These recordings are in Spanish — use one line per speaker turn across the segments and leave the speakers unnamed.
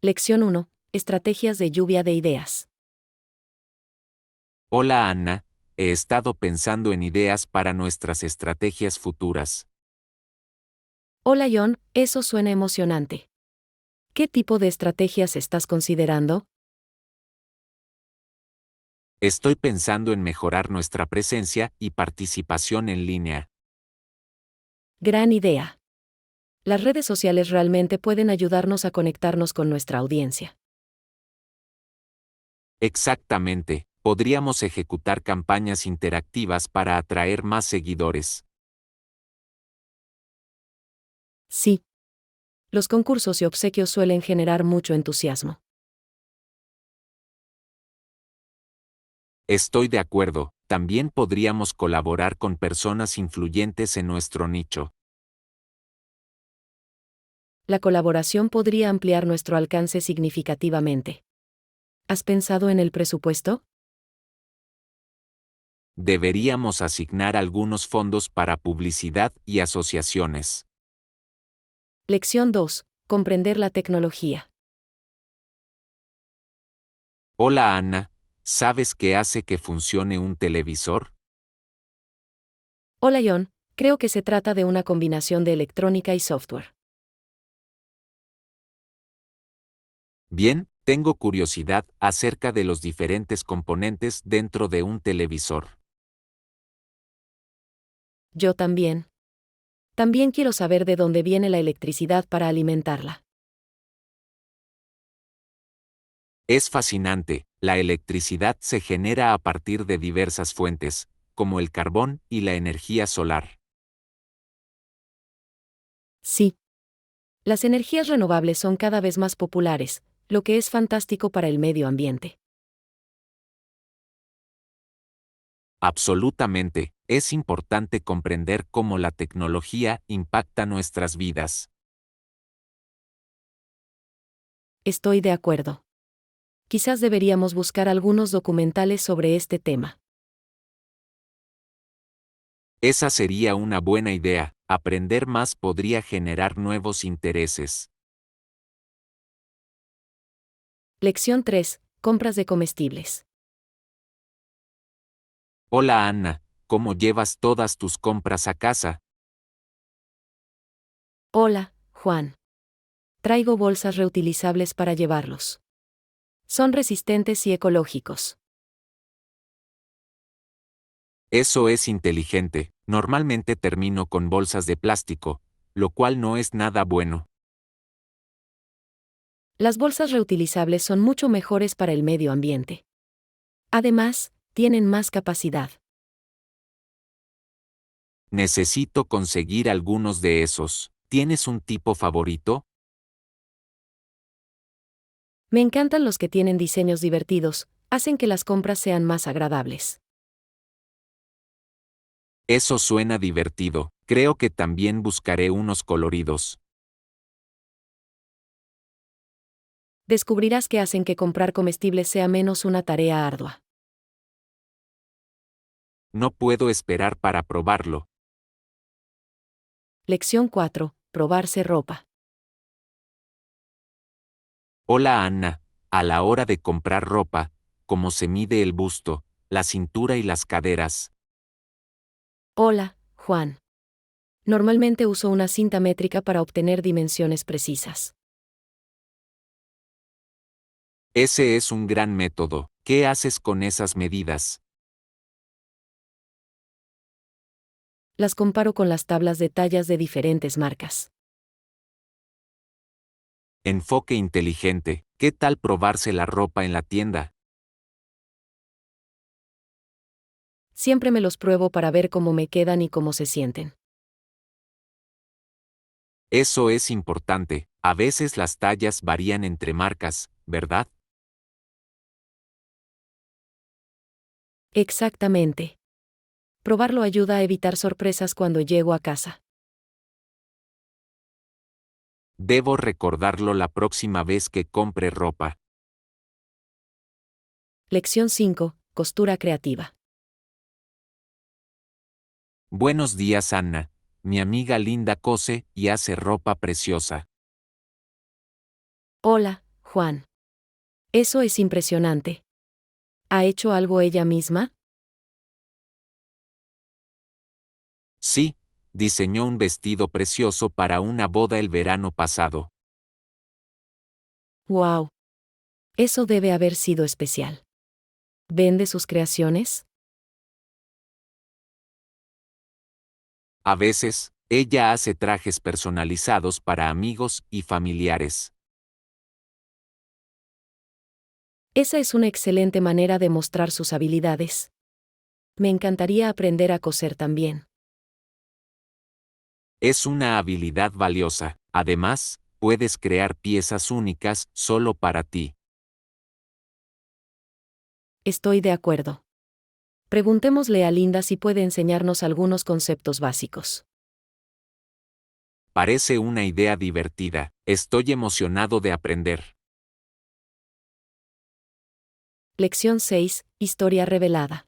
Lección 1. Estrategias de lluvia de ideas.
Hola Anna, he estado pensando en ideas para nuestras estrategias futuras.
Hola John, eso suena emocionante. ¿Qué tipo de estrategias estás considerando?
Estoy pensando en mejorar nuestra presencia y participación en línea.
Gran idea. Las redes sociales realmente pueden ayudarnos a conectarnos con nuestra audiencia.
Exactamente, podríamos ejecutar campañas interactivas para atraer más seguidores.
Sí. Los concursos y obsequios suelen generar mucho entusiasmo.
Estoy de acuerdo, también podríamos colaborar con personas influyentes en nuestro nicho.
La colaboración podría ampliar nuestro alcance significativamente. ¿Has pensado en el presupuesto?
Deberíamos asignar algunos fondos para publicidad y asociaciones.
Lección 2. Comprender la tecnología.
Hola Anna, ¿sabes qué hace que funcione un televisor?
Hola John, creo que se trata de una combinación de electrónica y software.
Bien, tengo curiosidad acerca de los diferentes componentes dentro de un televisor.
Yo también. También quiero saber de dónde viene la electricidad para alimentarla.
Es fascinante, la electricidad se genera a partir de diversas fuentes, como el carbón y la energía solar.
Sí. Las energías renovables son cada vez más populares, lo que es fantástico para el medio ambiente.
Absolutamente, es importante comprender cómo la tecnología impacta nuestras vidas.
Estoy de acuerdo. Quizás deberíamos buscar algunos documentales sobre este tema.
Esa sería una buena idea, aprender más podría generar nuevos intereses.
Lección 3. Compras de comestibles.
Hola Anna, ¿cómo llevas todas tus compras a casa?
Hola, Juan. Traigo bolsas reutilizables para llevarlos. Son resistentes y ecológicos.
Eso es inteligente, normalmente termino con bolsas de plástico, lo cual no es nada bueno.
Las bolsas reutilizables son mucho mejores para el medio ambiente. Además, tienen más capacidad.
Necesito conseguir algunos de esos. ¿Tienes un tipo favorito?
Me encantan los que tienen diseños divertidos, hacen que las compras sean más agradables.
Eso suena divertido, creo que también buscaré unos coloridos.
Descubrirás que hacen que comprar comestibles sea menos una tarea ardua.
No puedo esperar para probarlo.
Lección 4. Probarse ropa.
Hola Anna, a la hora de comprar ropa, ¿cómo se mide el busto, la cintura y las caderas?
Hola, Juan. Normalmente uso una cinta métrica para obtener dimensiones precisas.
Ese es un gran método. ¿Qué haces con esas medidas?
Las comparo con las tablas de tallas de diferentes marcas.
Enfoque inteligente. ¿Qué tal probarse la ropa en la tienda?
Siempre me los pruebo para ver cómo me quedan y cómo se sienten.
Eso es importante. A veces las tallas varían entre marcas, ¿verdad?
Exactamente. Probarlo ayuda a evitar sorpresas cuando llego a casa.
Debo recordarlo la próxima vez que compre ropa.
Lección 5. Costura creativa.
Buenos días, Anna. Mi amiga Linda cose y hace ropa preciosa.
Hola, Juan. Eso es impresionante. ¿Ha hecho algo ella misma?
Sí, diseñó un vestido precioso para una boda el verano pasado.
¡Wow! Eso debe haber sido especial. ¿Vende sus creaciones?
A veces, ella hace trajes personalizados para amigos y familiares.
Esa es una excelente manera de mostrar sus habilidades. Me encantaría aprender a coser también.
Es una habilidad valiosa. Además, puedes crear piezas únicas solo para ti.
Estoy de acuerdo. Preguntémosle a Linda si puede enseñarnos algunos conceptos básicos.
Parece una idea divertida. Estoy emocionado de aprender.
Lección 6. Historia revelada.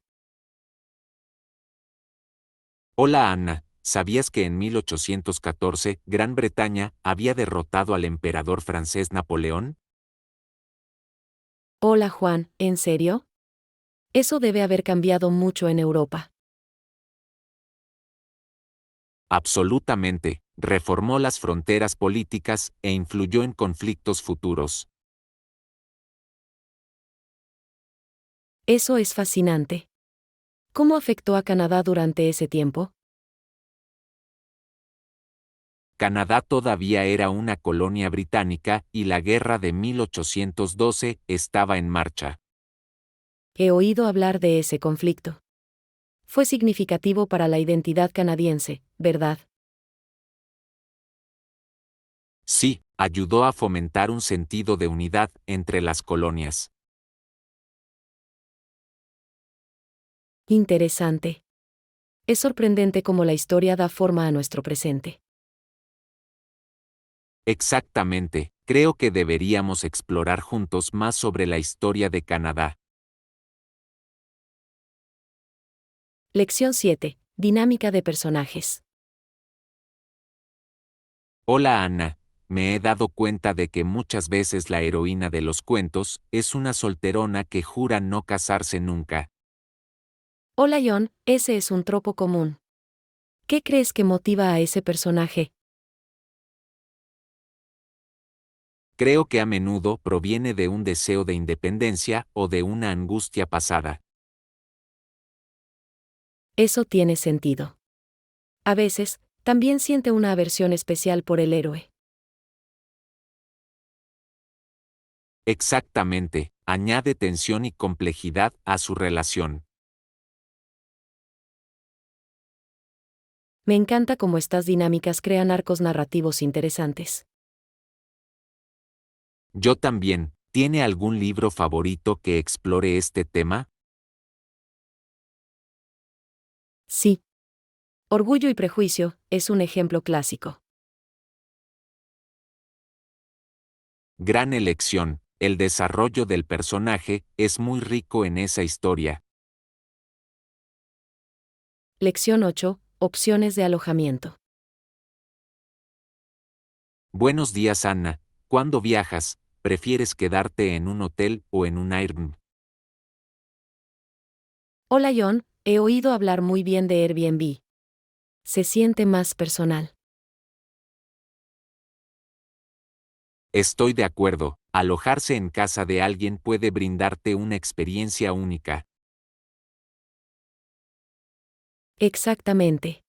Hola Anna, ¿sabías que en 1814 Gran Bretaña había derrotado al emperador francés Napoleón?
Hola Juan, ¿en serio? Eso debe haber cambiado mucho en Europa.
Absolutamente, reformó las fronteras políticas e influyó en conflictos futuros.
Eso es fascinante. ¿Cómo afectó a Canadá durante ese tiempo?
Canadá todavía era una colonia británica y la guerra de 1812 estaba en marcha.
He oído hablar de ese conflicto. Fue significativo para la identidad canadiense, ¿verdad?
Sí, ayudó a fomentar un sentido de unidad entre las colonias.
Interesante. Es sorprendente cómo la historia da forma a nuestro presente.
Exactamente, creo que deberíamos explorar juntos más sobre la historia de Canadá.
Lección 7. Dinámica de personajes.
Hola Ana, me he dado cuenta de que muchas veces la heroína de los cuentos es una solterona que jura no casarse nunca.
Hola John, ese es un tropo común. ¿Qué crees que motiva a ese personaje?
Creo que a menudo proviene de un deseo de independencia o de una angustia pasada.
Eso tiene sentido. A veces, también siente una aversión especial por el héroe.
Exactamente, añade tensión y complejidad a su relación.
Me encanta cómo estas dinámicas crean arcos narrativos interesantes.
Yo también, ¿tiene algún libro favorito que explore este tema?
Sí. Orgullo y prejuicio es un ejemplo clásico.
Gran elección, el desarrollo del personaje es muy rico en esa historia.
Lección 8. Opciones de alojamiento.
Buenos días Anna, ¿cuándo viajas? ¿Prefieres quedarte en un hotel o en un Airbnb?
Hola John, he oído hablar muy bien de Airbnb. Se siente más personal.
Estoy de acuerdo, alojarse en casa de alguien puede brindarte una experiencia única.
Exactamente.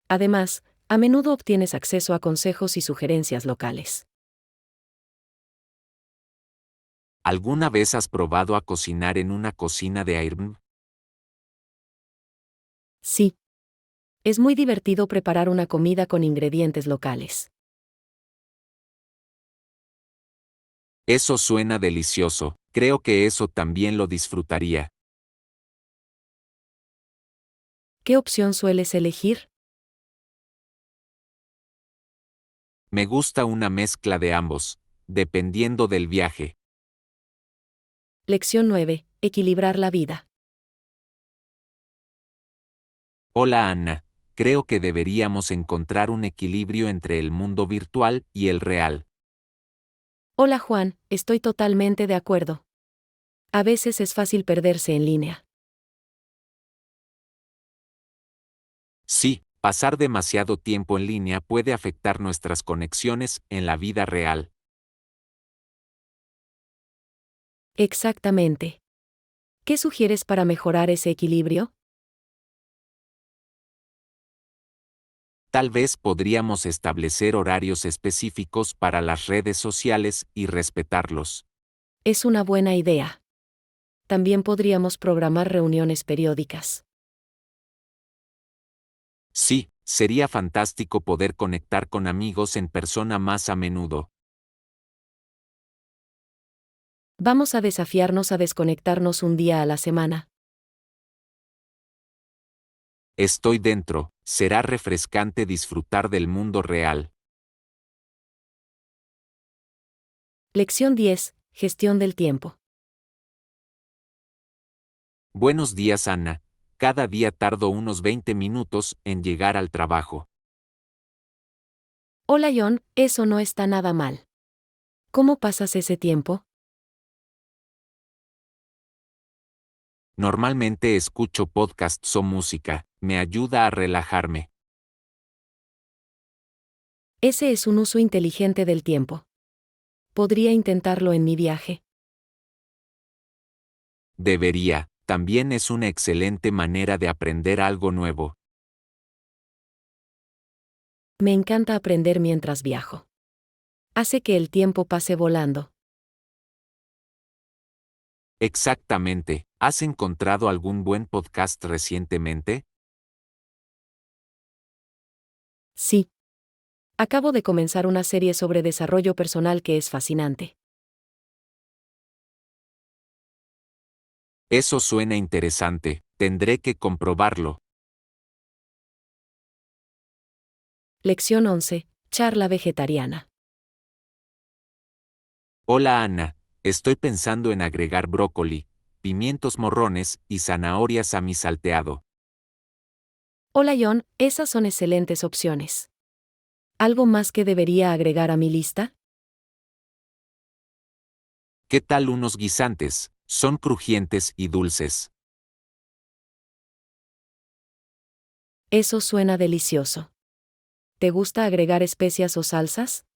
Además, a menudo obtienes acceso a consejos y sugerencias locales.
¿Alguna vez has probado a cocinar en una cocina de Airbnb?
Sí. Es muy divertido preparar una comida con ingredientes locales.
Eso suena delicioso, creo que eso también lo disfrutaría.
¿Qué opción sueles elegir?
Me gusta una mezcla de ambos, dependiendo del viaje.
Lección 9. Equilibrar la vida.
Hola Anna, creo que deberíamos encontrar un equilibrio entre el mundo virtual y el real.
Hola Juan, estoy totalmente de acuerdo. A veces es fácil perderse en línea.
Sí, pasar demasiado tiempo en línea puede afectar nuestras conexiones en la vida real.
Exactamente. ¿Qué sugieres para mejorar ese equilibrio?
Tal vez podríamos establecer horarios específicos para las redes sociales y respetarlos.
Es una buena idea. También podríamos programar reuniones periódicas.
Sí, sería fantástico poder conectar con amigos en persona más a menudo.
Vamos a desafiarnos a desconectarnos un día a la semana.
Estoy dentro, será refrescante disfrutar del mundo real.
Lección 10. Gestión del tiempo.
Buenos días, Ana. Cada día tardo unos 20 minutos en llegar al trabajo.
Hola John, eso no está nada mal. ¿Cómo pasas ese tiempo?
Normalmente escucho podcasts o música, me ayuda a relajarme.
Ese es un uso inteligente del tiempo. Podría intentarlo en mi viaje.
Debería, también es una excelente manera de aprender algo nuevo.
Me encanta aprender mientras viajo. Hace que el tiempo pase volando.
Exactamente, ¿has encontrado algún buen podcast recientemente?
Sí. Acabo de comenzar una serie sobre desarrollo personal que es fascinante.
Eso suena interesante, tendré que comprobarlo.
Lección 11. Charla vegetariana.
Hola Ana, estoy pensando en agregar brócoli, pimientos morrones y zanahorias a mi salteado.
Hola John, esas son excelentes opciones. ¿Algo más que debería agregar a mi lista?
¿Qué tal unos guisantes? Son crujientes y dulces.
Eso suena delicioso. ¿Te gusta agregar especias o salsas?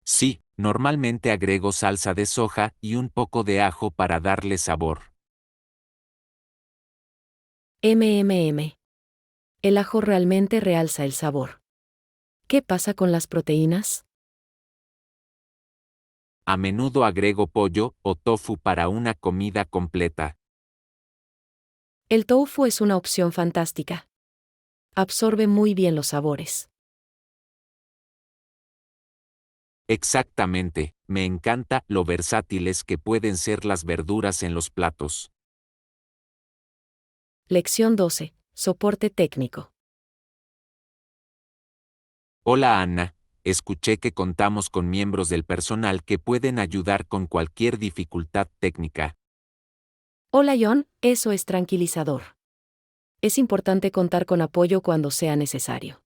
Sí, normalmente agrego salsa de soja y un poco de ajo para darle sabor.
MMM. El ajo realmente realza el sabor. ¿Qué pasa con las proteínas?
A menudo agrego pollo o tofu para una comida completa.
El tofu es una opción fantástica. Absorbe muy bien los sabores.
Exactamente, me encanta lo versátiles que pueden ser las verduras en los platos.
Lección 12. Soporte técnico.
Hola Ana, escuché que contamos con miembros del personal que pueden ayudar con cualquier dificultad técnica.
Hola John, eso es tranquilizador. Es importante contar con apoyo cuando sea necesario.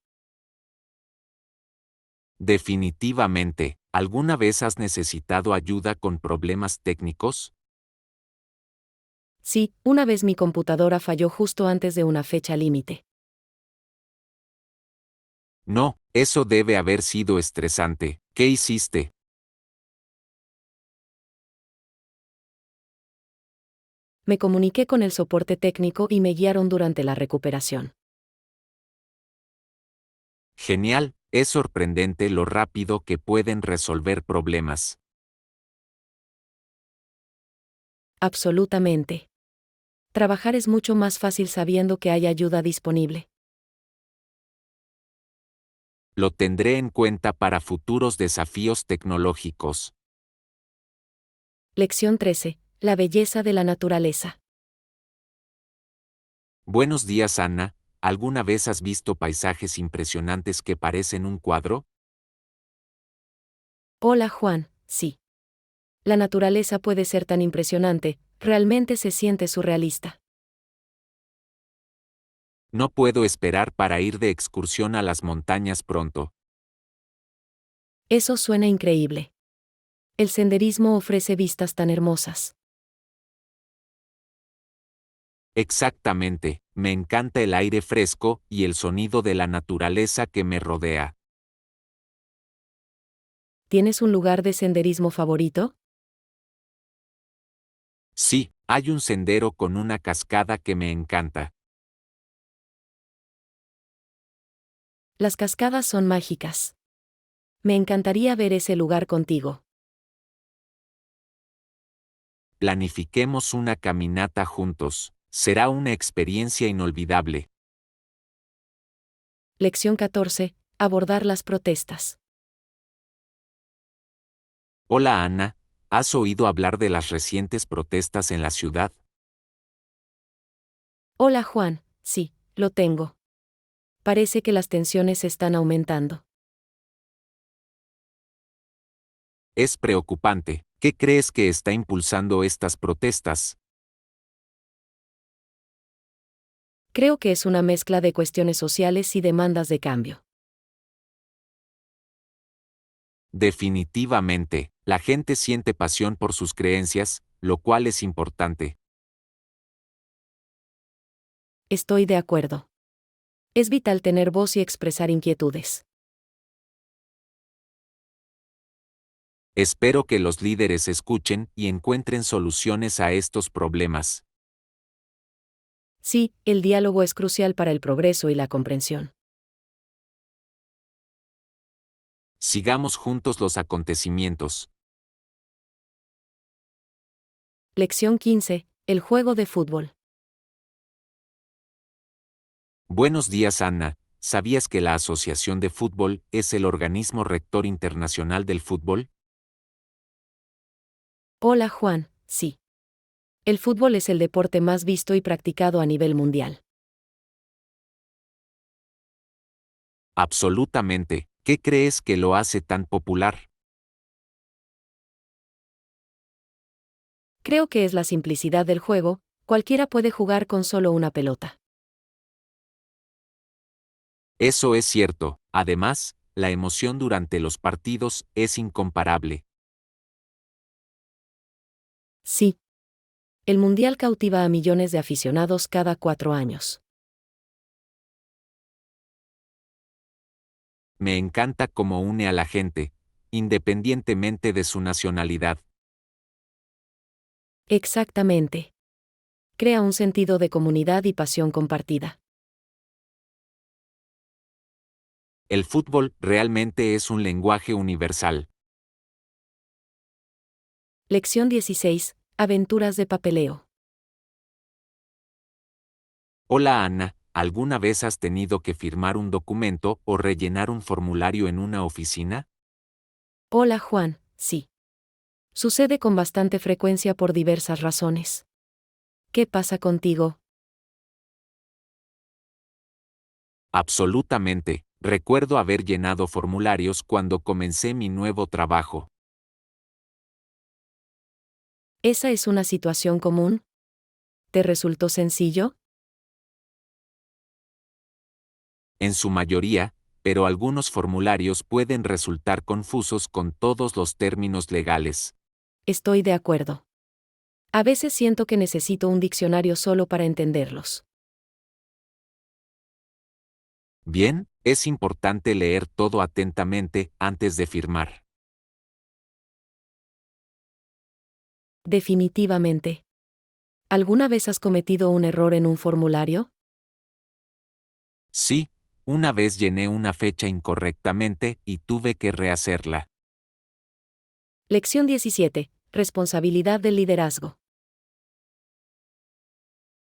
Definitivamente, ¿alguna vez has necesitado ayuda con problemas técnicos?
Sí, una vez mi computadora falló justo antes de una fecha límite.
No, eso debe haber sido estresante. ¿Qué hiciste?
Me comuniqué con el soporte técnico y me guiaron durante la recuperación.
Genial, es sorprendente lo rápido que pueden resolver problemas.
Absolutamente. Trabajar es mucho más fácil sabiendo que hay ayuda disponible.
Lo tendré en cuenta para futuros desafíos tecnológicos.
Lección 13. La belleza de la naturaleza.
Buenos días, Ana. ¿Alguna vez has visto paisajes impresionantes que parecen un cuadro?
Hola Juan, sí. La naturaleza puede ser tan impresionante, realmente se siente surrealista.
No puedo esperar para ir de excursión a las montañas pronto.
Eso suena increíble. El senderismo ofrece vistas tan hermosas.
Exactamente, me encanta el aire fresco y el sonido de la naturaleza que me rodea.
¿Tienes un lugar de senderismo favorito?
Sí, hay un sendero con una cascada que me encanta.
Las cascadas son mágicas. Me encantaría ver ese lugar contigo.
Planifiquemos una caminata juntos. Será una experiencia inolvidable.
Lección 14. Abordar las protestas.
Hola Ana, ¿has oído hablar de las recientes protestas en la ciudad?
Hola Juan, sí, lo tengo. Parece que las tensiones están aumentando.
Es preocupante. ¿Qué crees que está impulsando estas protestas?
Creo que es una mezcla de cuestiones sociales y demandas de cambio.
Definitivamente, la gente siente pasión por sus creencias, lo cual es importante.
Estoy de acuerdo. Es vital tener voz y expresar inquietudes.
Espero que los líderes escuchen y encuentren soluciones a estos problemas.
Sí, el diálogo es crucial para el progreso y la comprensión.
Sigamos juntos los acontecimientos.
Lección 15. El juego de fútbol.
Buenos días Ana, ¿sabías que la Asociación de Fútbol es el organismo rector internacional del fútbol?
Hola Juan, sí. El fútbol es el deporte más visto y practicado a nivel mundial.
Absolutamente. ¿Qué crees que lo hace tan popular?
Creo que es la simplicidad del juego, cualquiera puede jugar con solo una pelota.
Eso es cierto. Además, la emoción durante los partidos es incomparable.
Sí. El mundial cautiva a millones de aficionados cada 4 años.
Me encanta cómo une a la gente, independientemente de su nacionalidad.
Exactamente. Crea un sentido de comunidad y pasión compartida.
El fútbol realmente es un lenguaje universal.
Lección 16. Aventuras de papeleo.
Hola Ana, ¿alguna vez has tenido que firmar un documento o rellenar un formulario en una oficina?
Hola Juan, sí. Sucede con bastante frecuencia por diversas razones. ¿Qué pasa contigo?
Absolutamente. Recuerdo haber llenado formularios cuando comencé mi nuevo trabajo.
¿Esa es una situación común? ¿Te resultó sencillo?
En su mayoría, pero algunos formularios pueden resultar confusos con todos los términos legales.
Estoy de acuerdo. A veces siento que necesito un diccionario solo para entenderlos.
Bien, es importante leer todo atentamente antes de firmar.
Definitivamente. ¿Alguna vez has cometido un error en un formulario?
Sí, una vez llené una fecha incorrectamente y tuve que rehacerla.
Lección 17. Responsabilidad del liderazgo.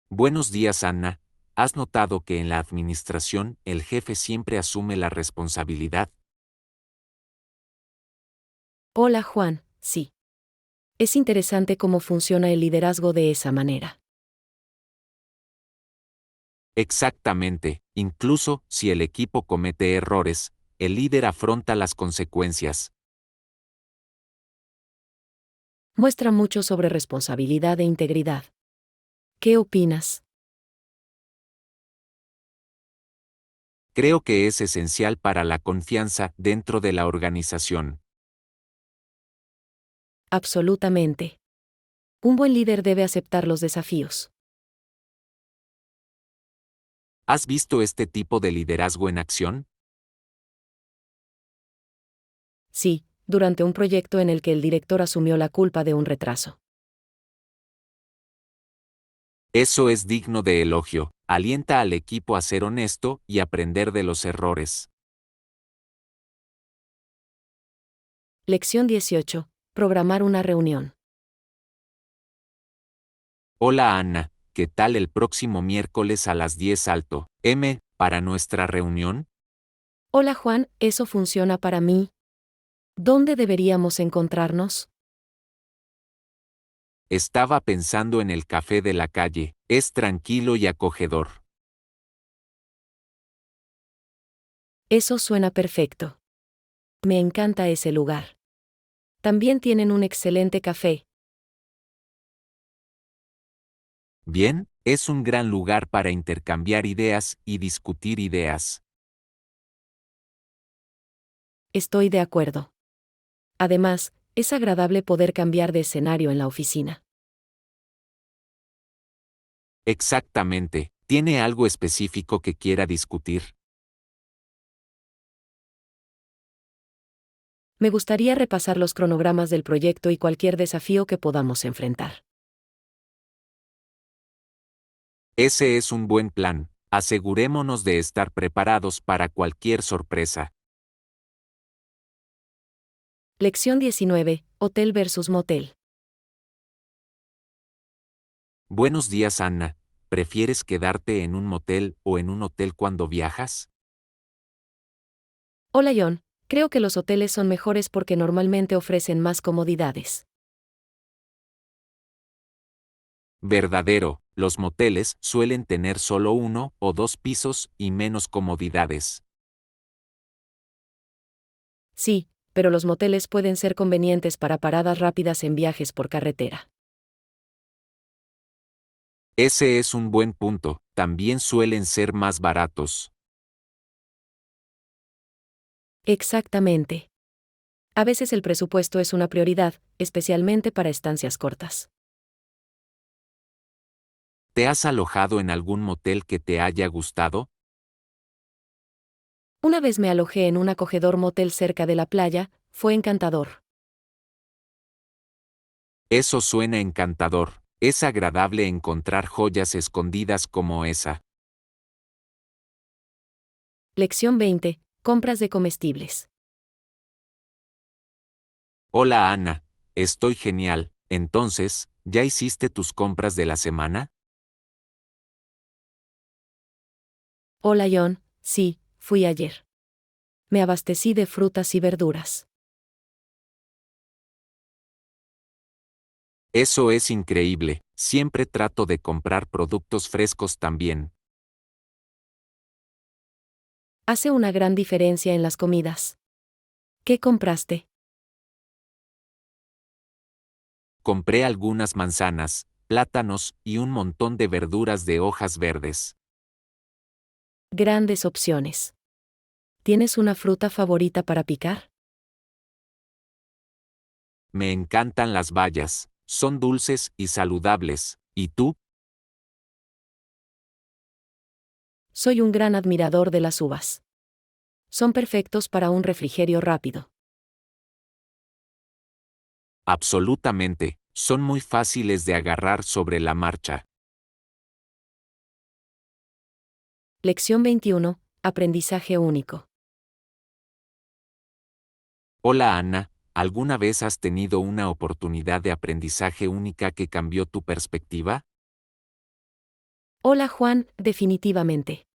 Buenos días, Anna. ¿Has notado que en la administración el jefe siempre asume la responsabilidad?
Hola Juan, sí. Es interesante cómo funciona el liderazgo de esa manera.
Exactamente, incluso si el equipo comete errores, el líder afronta las consecuencias.
Muestra mucho sobre responsabilidad e integridad. ¿Qué opinas?
Creo que es esencial para la confianza dentro de la organización.
Absolutamente. Un buen líder debe aceptar los desafíos.
¿Has visto este tipo de liderazgo en acción?
Sí, durante un proyecto en el que el director asumió la culpa de un retraso.
Eso es digno de elogio. Alienta al equipo a ser honesto y aprender de los errores.
Lección 18. Programar una reunión.
Hola Ana, ¿qué tal el próximo miércoles a las 10 alto, para nuestra reunión?
Hola Juan, ¿eso funciona para mí? ¿Dónde deberíamos encontrarnos?
Estaba pensando en el café de la calle, es tranquilo y acogedor.
Eso suena perfecto. Me encanta ese lugar. También tienen un excelente café.
Bien, es un gran lugar para intercambiar ideas y discutir ideas.
Estoy de acuerdo. Además, es agradable poder cambiar de escenario en la oficina.
Exactamente, ¿tiene algo específico que quiera discutir?
Me gustaría repasar los cronogramas del proyecto y cualquier desafío que podamos enfrentar.
Ese es un buen plan. Asegurémonos de estar preparados para cualquier sorpresa.
Lección 19. Hotel versus motel.
Buenos días, Anna. ¿Prefieres quedarte en un motel o en un hotel cuando viajas?
Hola John, creo que los hoteles son mejores porque normalmente ofrecen más comodidades.
Verdadero, los moteles suelen tener solo uno o dos pisos y menos comodidades.
Sí, pero los moteles pueden ser convenientes para paradas rápidas en viajes por carretera.
Ese es un buen punto, también suelen ser más baratos.
Exactamente. A veces el presupuesto es una prioridad, especialmente para estancias cortas.
¿Te has alojado en algún motel que te haya gustado?
Una vez me alojé en un acogedor motel cerca de la playa, fue encantador.
Eso suena encantador. Es agradable encontrar joyas escondidas como esa.
Lección 20. Compras de comestibles.
Hola Ana, estoy genial. Entonces, ¿ya hiciste tus compras de la semana?
Hola John, sí, fui ayer. Me abastecí de frutas y verduras.
Eso es increíble. Siempre trato de comprar productos frescos también.
Hace una gran diferencia en las comidas. ¿Qué compraste?
Compré algunas manzanas, plátanos y un montón de verduras de hojas verdes.
Grandes opciones. ¿Tienes una fruta favorita para picar?
Me encantan las bayas. Son dulces y saludables. ¿Y tú?
Soy un gran admirador de las uvas. Son perfectos para un refrigerio rápido.
Absolutamente. Son muy fáciles de agarrar sobre la marcha.
Lección 21. Aprendizaje único.
Hola Ana, ¿alguna vez has tenido una oportunidad de aprendizaje única que cambió tu perspectiva?
Hola Juan, definitivamente.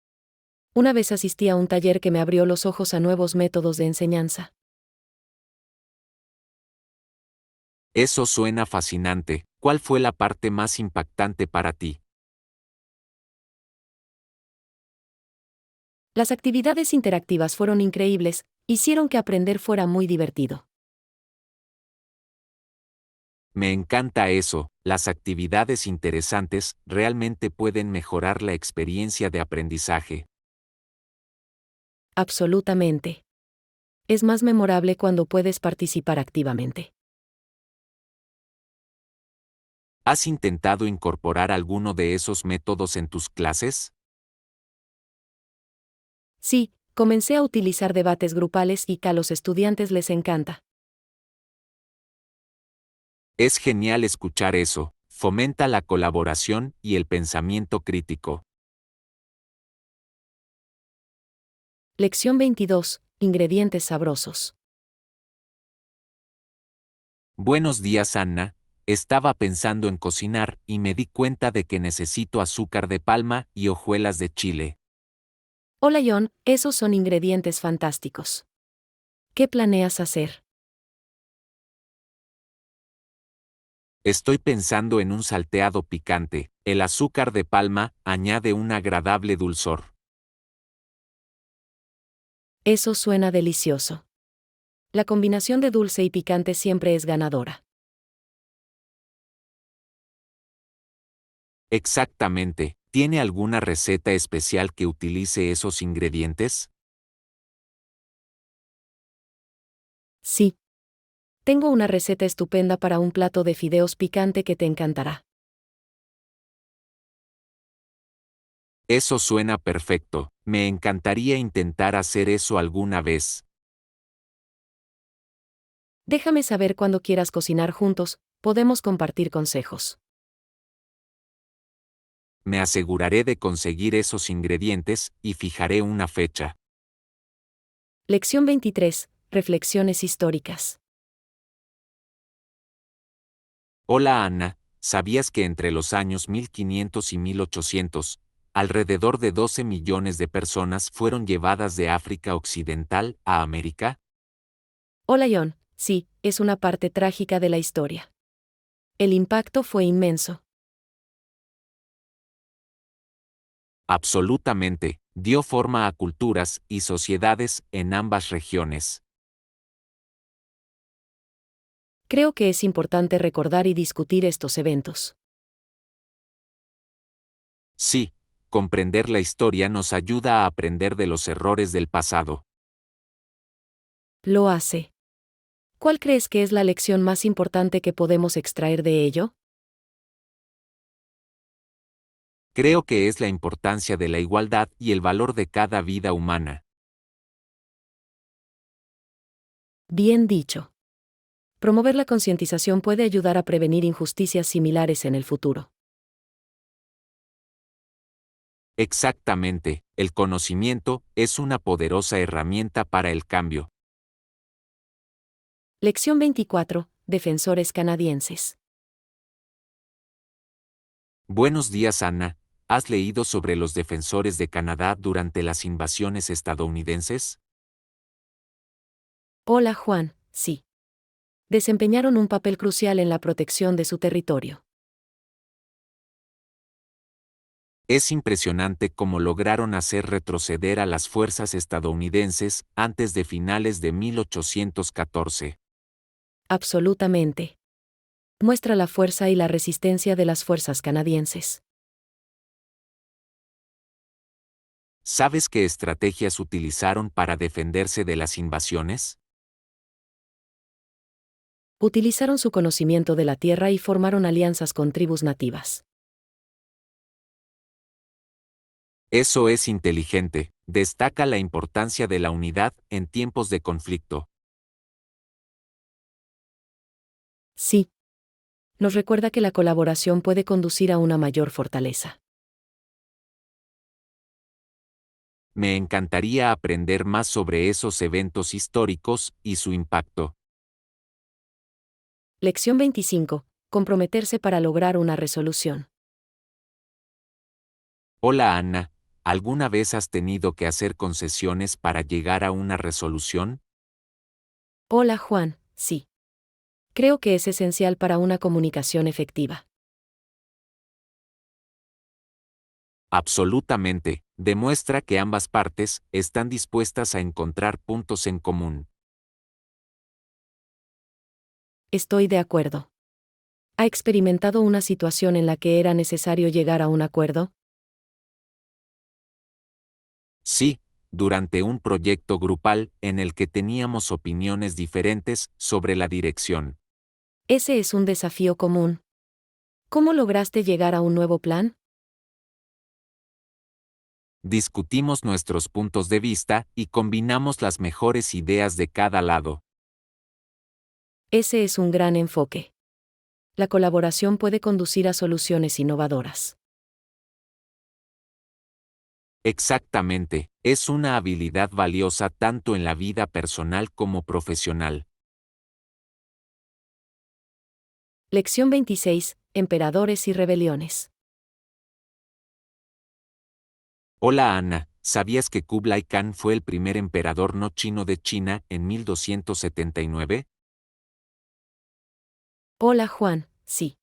Una vez asistí a un taller que me abrió los ojos a nuevos métodos de enseñanza.
Eso suena fascinante. ¿Cuál fue la parte más impactante para ti?
Las actividades interactivas fueron increíbles, hicieron que aprender fuera muy divertido.
Me encanta eso. Las actividades interesantes realmente pueden mejorar la experiencia de aprendizaje.
Absolutamente. Es más memorable cuando puedes participar activamente.
¿Has intentado incorporar alguno de esos métodos en tus clases?
Sí, comencé a utilizar debates grupales y a los estudiantes les encanta.
Es genial escuchar eso, fomenta la colaboración y el pensamiento crítico.
Lección 22. Ingredientes sabrosos.
Buenos días, Anna. Estaba pensando en cocinar y me di cuenta de que necesito azúcar de palma y hojuelas de chile.
Hola John, esos son ingredientes fantásticos. ¿Qué planeas hacer?
Estoy pensando en un salteado picante. El azúcar de palma añade un agradable dulzor.
Eso suena delicioso. La combinación de dulce y picante siempre es ganadora.
Exactamente. ¿Tiene alguna receta especial que utilice esos ingredientes?
Sí. Tengo una receta estupenda para un plato de fideos picante que te encantará.
Eso suena perfecto. Me encantaría intentar hacer eso alguna vez.
Déjame saber cuando quieras cocinar juntos, podemos compartir consejos.
Me aseguraré de conseguir esos ingredientes y fijaré una fecha.
Lección 23. Reflexiones históricas.
Hola Anna, ¿sabías que entre los años 1500 y 1800, alrededor de 12 millones de personas fueron llevadas de África Occidental a América?
Hola John, sí, es una parte trágica de la historia. El impacto fue inmenso.
Absolutamente, dio forma a culturas y sociedades en ambas regiones.
Creo que es importante recordar y discutir estos eventos.
Sí, comprender la historia nos ayuda a aprender de los errores del pasado.
Lo hace. ¿Cuál crees que es la lección más importante que podemos extraer de ello?
Creo que es la importancia de la igualdad y el valor de cada vida humana.
Bien dicho. Promover la concientización puede ayudar a prevenir injusticias similares en el futuro.
Exactamente, el conocimiento es una poderosa herramienta para el cambio.
Lección 24. Defensores canadienses.
Buenos días, Anna. ¿Has leído sobre los defensores de Canadá durante las invasiones estadounidenses?
Hola Juan, sí. Desempeñaron un papel crucial en la protección de su territorio.
Es impresionante cómo lograron hacer retroceder a las fuerzas estadounidenses antes de finales de 1814.
Absolutamente. Muestra la fuerza y la resistencia de las fuerzas canadienses.
¿Sabes qué estrategias utilizaron para defenderse de las invasiones?
Utilizaron su conocimiento de la tierra y formaron alianzas con tribus nativas.
Eso es inteligente, destaca la importancia de la unidad en tiempos de conflicto.
Sí. Nos recuerda que la colaboración puede conducir a una mayor fortaleza.
Me encantaría aprender más sobre esos eventos históricos y su impacto.
Lección 25. Comprometerse para lograr una resolución.
Hola Anna, ¿alguna vez has tenido que hacer concesiones para llegar a una resolución?
Hola Juan, sí. Creo que es esencial para una comunicación efectiva.
Absolutamente, demuestra que ambas partes están dispuestas a encontrar puntos en común.
Estoy de acuerdo. ¿Ha experimentado una situación en la que era necesario llegar a un acuerdo?
Sí, durante un proyecto grupal en el que teníamos opiniones diferentes sobre la dirección.
Ese es un desafío común. ¿Cómo lograste llegar a un nuevo plan?
Discutimos nuestros puntos de vista y combinamos las mejores ideas de cada lado.
Ese es un gran enfoque. La colaboración puede conducir a soluciones innovadoras.
Exactamente, es una habilidad valiosa tanto en la vida personal como profesional.
Lección 26. Emperadores y rebeliones.
Hola Ana, ¿sabías que Kublai Khan fue el primer emperador no chino de China en 1279?
Hola Juan, sí.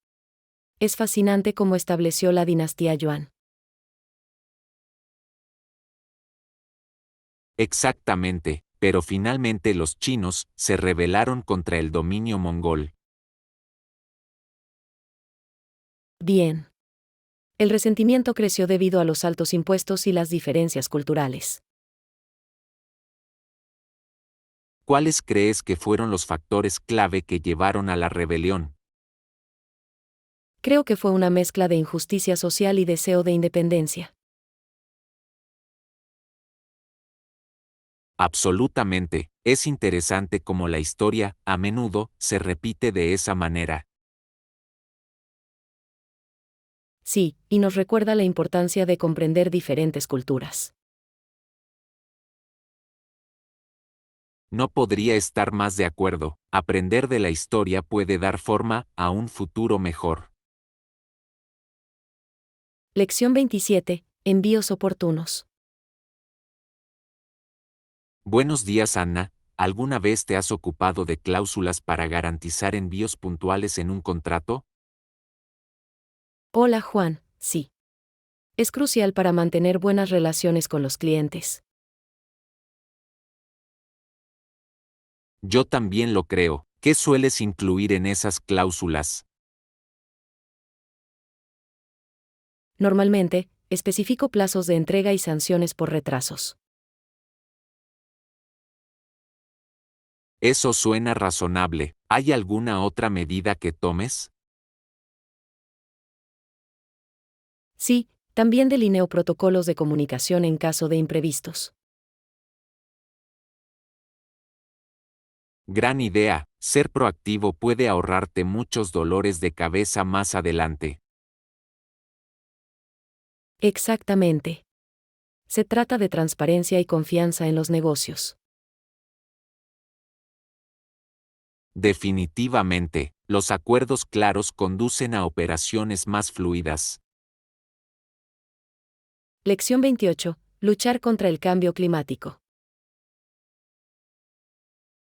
Es fascinante cómo estableció la dinastía Yuan.
Exactamente, pero finalmente los chinos se rebelaron contra el dominio mongol.
Bien. El resentimiento creció debido a los altos impuestos y las diferencias culturales.
¿Cuáles crees que fueron los factores clave que llevaron a la rebelión?
Creo que fue una mezcla de injusticia social y deseo de independencia.
Absolutamente, es interesante cómo la historia, a menudo, se repite de esa manera.
Sí, y nos recuerda la importancia de comprender diferentes culturas.
No podría estar más de acuerdo, aprender de la historia puede dar forma a un futuro mejor.
Lección 27. Envíos oportunos.
Buenos días Anna, ¿alguna vez te has ocupado de cláusulas para garantizar envíos puntuales en un contrato?
Hola Juan, sí. Es crucial para mantener buenas relaciones con los clientes.
Yo también lo creo. ¿Qué sueles incluir en esas cláusulas?
Normalmente, especifico plazos de entrega y sanciones por retrasos.
Eso suena razonable. ¿Hay alguna otra medida que tomes?
Sí, también delineo protocolos de comunicación en caso de imprevistos.
Gran idea. Ser proactivo puede ahorrarte muchos dolores de cabeza más adelante.
Exactamente. Se trata de transparencia y confianza en los negocios.
Definitivamente, los acuerdos claros conducen a operaciones más fluidas.
Lección 28. Luchar contra el cambio climático.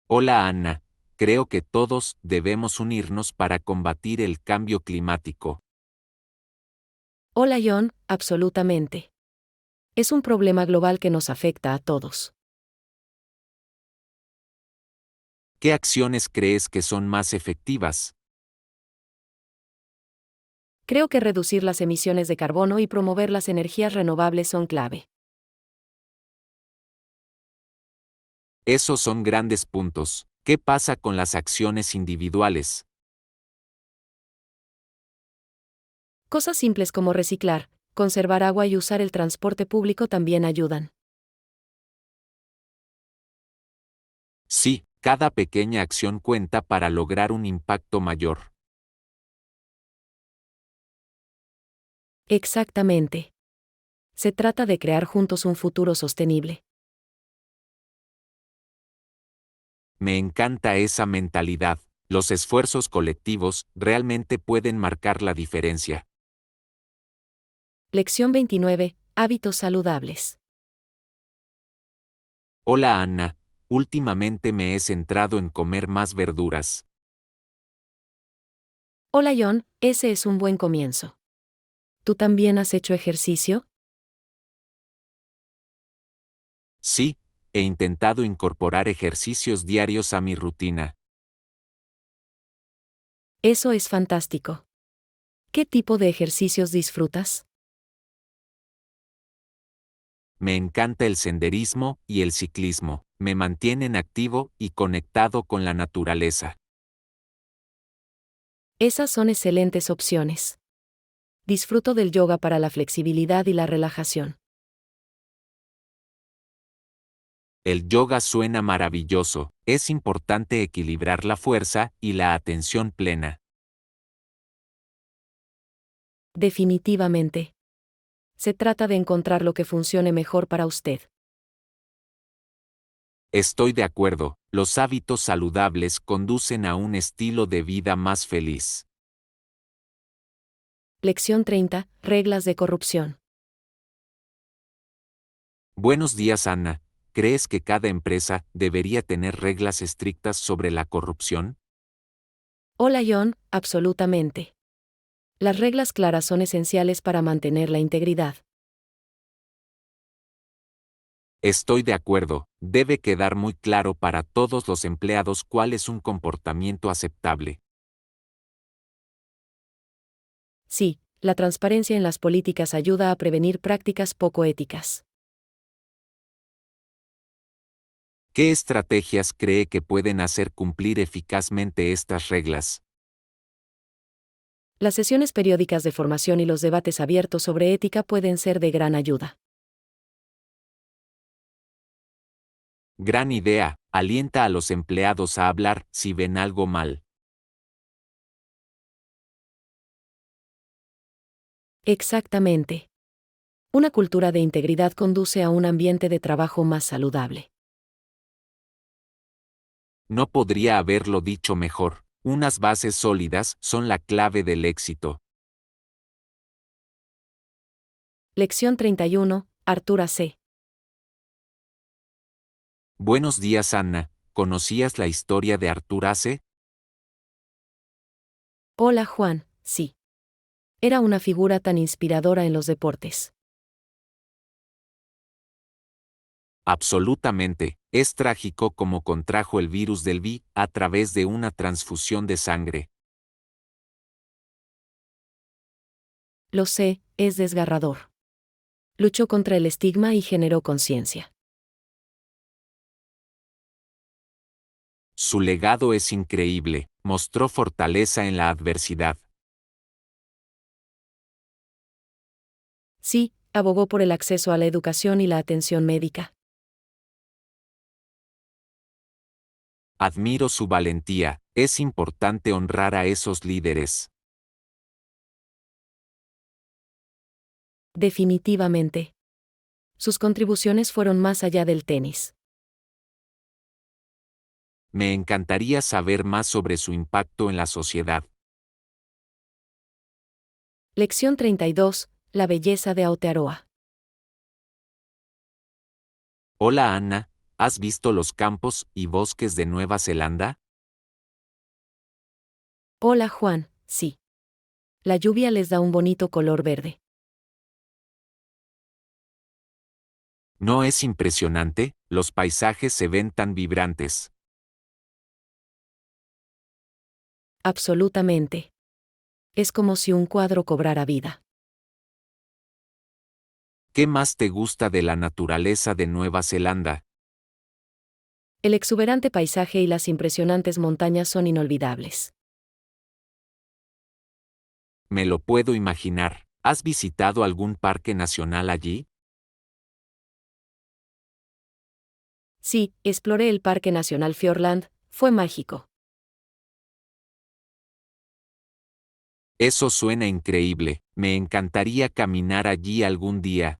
Hola Anna, creo que todos debemos unirnos para combatir el cambio climático.
Hola John, absolutamente. Es un problema global que nos afecta a todos.
¿Qué acciones crees que son más efectivas?
Creo que reducir las emisiones de carbono y promover las energías renovables son clave.
Esos son grandes puntos. ¿Qué pasa con las acciones individuales?
Cosas simples como reciclar, conservar agua y usar el transporte público también ayudan.
Sí, cada pequeña acción cuenta para lograr un impacto mayor.
Exactamente. Se trata de crear juntos un futuro sostenible.
Me encanta esa mentalidad. Los esfuerzos colectivos realmente pueden marcar la diferencia.
Lección 29. Hábitos saludables.
Hola Anna, últimamente me he centrado en comer más verduras.
Hola John, ese es un buen comienzo. ¿Tú también has hecho ejercicio?
Sí, he intentado incorporar ejercicios diarios a mi rutina.
Eso es fantástico. ¿Qué tipo de ejercicios disfrutas?
Me encanta el senderismo y el ciclismo. Me mantienen activo y conectado con la naturaleza.
Esas son excelentes opciones. Disfruto del yoga para la flexibilidad y la relajación.
El yoga suena maravilloso. Es importante equilibrar la fuerza y la atención plena.
Definitivamente. Se trata de encontrar lo que funcione mejor para usted.
Estoy de acuerdo, los hábitos saludables conducen a un estilo de vida más feliz.
Lección 30. Reglas de corrupción.
Buenos días, Ana. ¿Crees que cada empresa debería tener reglas estrictas sobre la corrupción?
Hola John, absolutamente. Las reglas claras son esenciales para mantener la integridad.
Estoy de acuerdo, debe quedar muy claro para todos los empleados cuál es un comportamiento aceptable.
Sí, la transparencia en las políticas ayuda a prevenir prácticas poco éticas.
¿Qué estrategias cree que pueden hacer cumplir eficazmente estas reglas?
Las sesiones periódicas de formación y los debates abiertos sobre ética pueden ser de gran ayuda.
Gran idea, alienta a los empleados a hablar si ven algo mal.
Exactamente. Una cultura de integridad conduce a un ambiente de trabajo más saludable.
No podría haberlo dicho mejor. Unas bases sólidas son la clave del éxito.
Lección 31. Artura C.
Buenos días, Anna. ¿Conocías la historia de Artur Ace?
Hola Juan, sí. Era una figura tan inspiradora en los deportes.
Absolutamente. Es trágico cómo contrajo el virus del VI a través de una transfusión de sangre.
Lo sé, es desgarrador. Luchó contra el estigma y generó conciencia.
Su legado es increíble. Mostró fortaleza en la adversidad.
Sí, abogó por el acceso a la educación y la atención médica.
Admiro su valentía. Es importante honrar a esos líderes.
Definitivamente. Sus contribuciones fueron más allá del tenis.
Me encantaría saber más sobre su impacto en la sociedad.
Lección 32. La belleza de Aotearoa.
Hola Anna, ¿has visto los campos y bosques de Nueva Zelanda?
Hola Juan, sí. La lluvia les da un bonito color verde.
¿No es impresionante? Los paisajes se ven tan vibrantes.
Absolutamente. Es como si un cuadro cobrara vida.
¿Qué más te gusta de la naturaleza de Nueva Zelanda?
El exuberante paisaje y las impresionantes montañas son inolvidables.
Me lo puedo imaginar. ¿Has visitado algún parque nacional allí?
Sí, exploré el Parque Nacional Fiordland, fue mágico.
Eso suena increíble. Me encantaría caminar allí algún día.